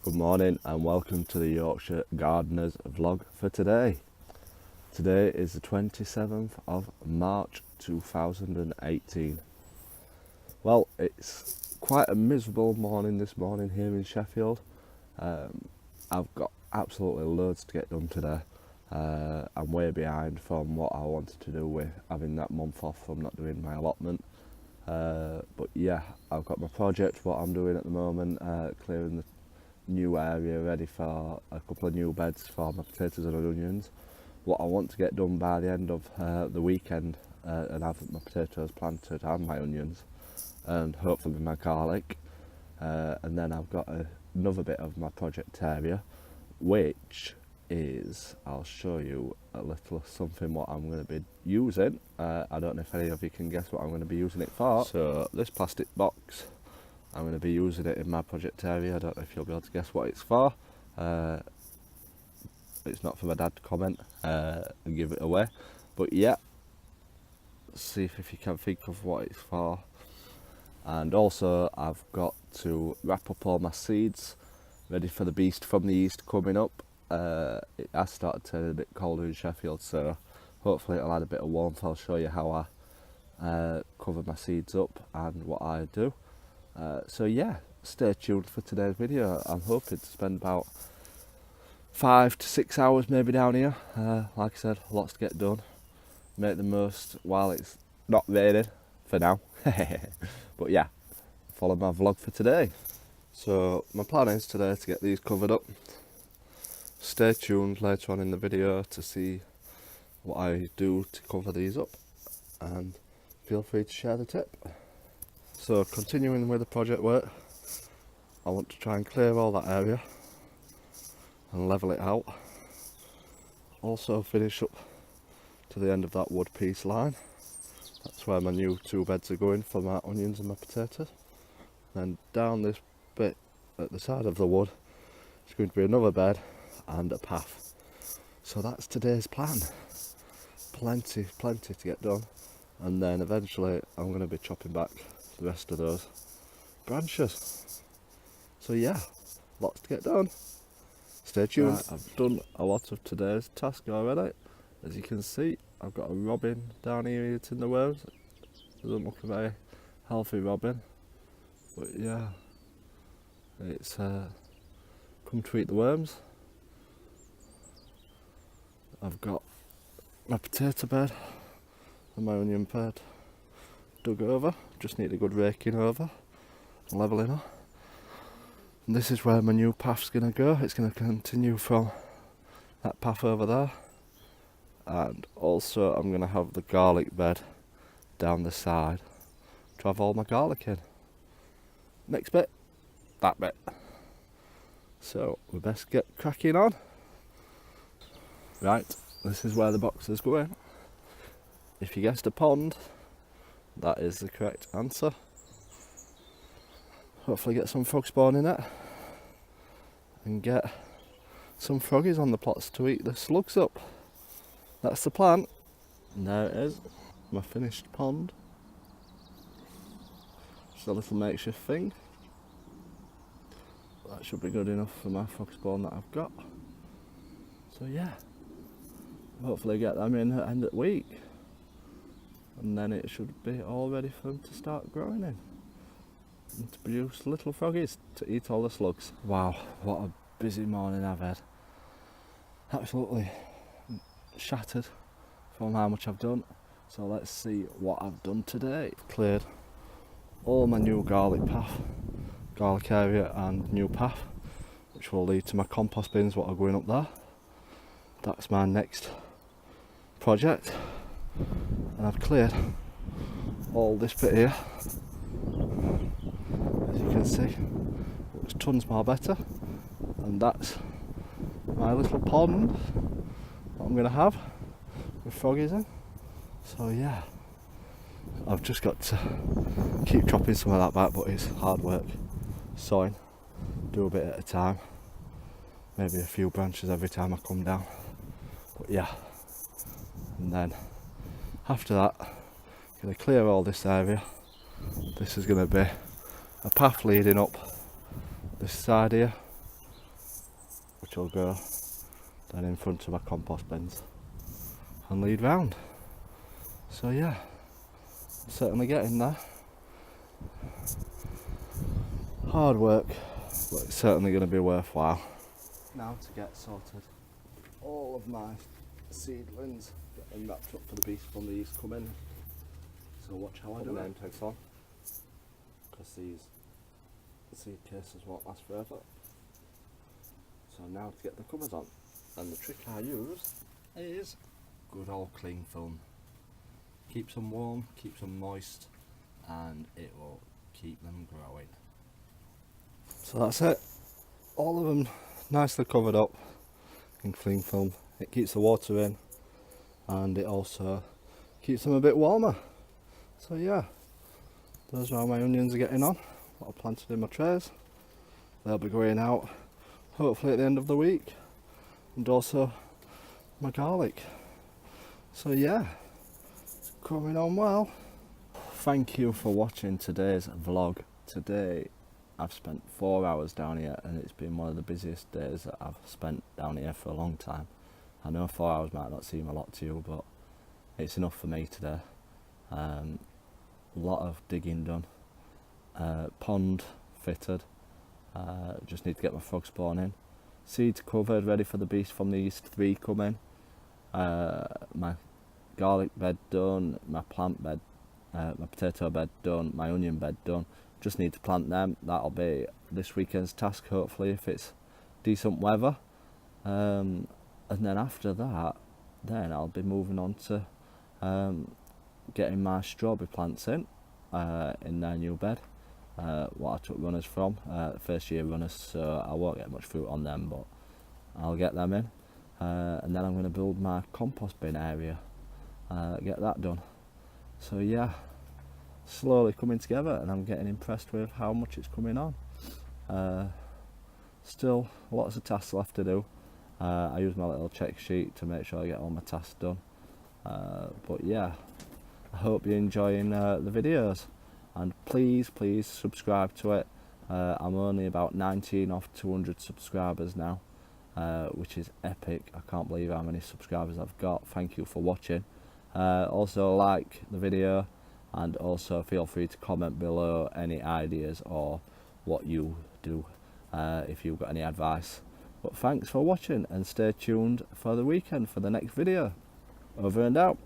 Good morning and welcome to the Yorkshire Gardeners vlog for today. Today is the 27th of March 2018. Well, it's quite a miserable morning this morning here in Sheffield. I've got absolutely loads to get done today. I'm way behind from what I wanted to do with having that month off from not doing my allotment. But yeah, I've got my project, what I'm doing at the moment, clearing the new area ready for a couple of new beds for my potatoes and onions. What I want to get done by the end of the weekend and have my potatoes planted and my onions and hopefully my garlic, and then I've got another bit of my project area, which is, I'll show you a little something what I'm going to be using. I don't know if any of you can guess what I'm going to be using it for. So this plastic box, I'm going to be using it in my project area. I don't know if you'll be able to guess what it's for. It's not for my dad to comment and give it away, but yeah, see if you can think of what it's for. And also I've got to wrap up all my seeds ready for the beast from the east coming up. It has started turning a bit colder in Sheffield, so hopefully it'll add a bit of warmth. I'll show you how I cover my seeds up and what I do. So yeah, stay tuned for today's video. I'm hoping to spend about 5 to 6 hours maybe down here. Like I said, lots to get done. Make the most while it's not raining for now. But yeah, follow my vlog for today. So my plan is today to get these covered up. Stay tuned later on in the video to see what I do to cover these up, and feel free to share the tip. So continuing with the project work, I want to try and clear all that area and level it out. Also finish up to the end of that wood piece line. That's where my new 2 beds are going for my onions and my potatoes. Then down this bit at the side of the wood, it's going to be another bed and a path. So that's today's plan. Plenty to get done, and then eventually I'm going to be chopping back the rest of those branches. So yeah, lots to get done. Stay tuned. Right, I've done a lot of today's task already. As you can see, I've got a robin down here eating the worms. Doesn't look a very healthy robin, but yeah, it's come to eat the worms. I've got my potato bed and my onion bed dug over. Just need a good raking over and levelling up. And this is where my new path's going to go. It's going to continue from that path over there. And also I'm going to have the garlic bed down the side to have all my garlic in. Next bit, that bit. So we best get cracking on. Right, this is where the box is going. If you guessed a pond, that is the correct answer. Hopefully get some frog spawn in it and get some froggies on the plots to eat the slugs up. That's the plan. And there it is, my finished pond. Just a little makeshift thing. That should be good enough for my frog spawn that I've got. So yeah, hopefully get them in at end of the week, and then it should be all ready for them to start growing in and to produce little froggies to eat all the slugs. Wow, what a busy morning I've had. Absolutely shattered from how much I've done. So let's see what I've done today. Cleared all my new garlic area and new path, which will lead to my compost bins what are going up there. That's my next project. And I've cleared all this bit here. As you can see, it looks tons more better. And that's my little pond that I'm going to have with froggies in. So yeah, I've just got to keep chopping some of that back, but it's hard work. Sowing, do a bit at a time, maybe a few branches every time I come down. But yeah, and then after that, I'm going to clear all this area. This is going to be a path leading up this side here which will go down in front of my compost bins and lead round. So yeah, I'm certainly getting there. Hard work, but it's certainly going to be worthwhile. Now to get sorted all of my seedlings, getting wrapped up for the beast from the east come in. So watch how I do it. Name tags on, because these seed cases won't last forever. So now to get the covers on, and the trick I use is good old cling film. Keeps them warm, keeps them moist, and it will keep them growing. So that's it, all of them nicely covered up in cling film. It keeps the water in, and it also keeps them a bit warmer. So yeah, those are how my onions are getting on, what I planted in my trays. They'll be going out hopefully at the end of the week, and also my garlic. So yeah, it's coming on well. Thank you for watching today's vlog. Today I've spent 4 hours down here, and it's been one of the busiest days that I've spent down here for a long time. I know 4 hours might not seem a lot to you, but it's enough for me today. A lot of digging done, pond fitted, just need to get my frog spawn in, seeds covered, ready for the beast from the east 3 come in, my garlic bed done, my plant bed, my potato bed done, my onion bed done. Just need to plant them. That'll be this weekend's task, hopefully, if it's decent weather. And then after that, then I'll be moving on to getting my strawberry plants in their new bed. What I took runners from, first year runners, so I won't get much fruit on them, but I'll get them in. And then I'm going to build my compost bin area, get that done. So yeah, slowly coming together, and I'm getting impressed with how much it's coming on. Still lots of tasks left to do. I use my little check sheet to make sure I get all my tasks done. But yeah, I hope you're enjoying the videos, and please subscribe to it. I'm only about 19 off 200 subscribers now, which is epic. I can't believe how many subscribers I've got. Thank you for watching. Also like the video, and also feel free to comment below any ideas or what you do, if you've got any advice. But thanks for watching, and stay tuned for the weekend for the next video. Over and out.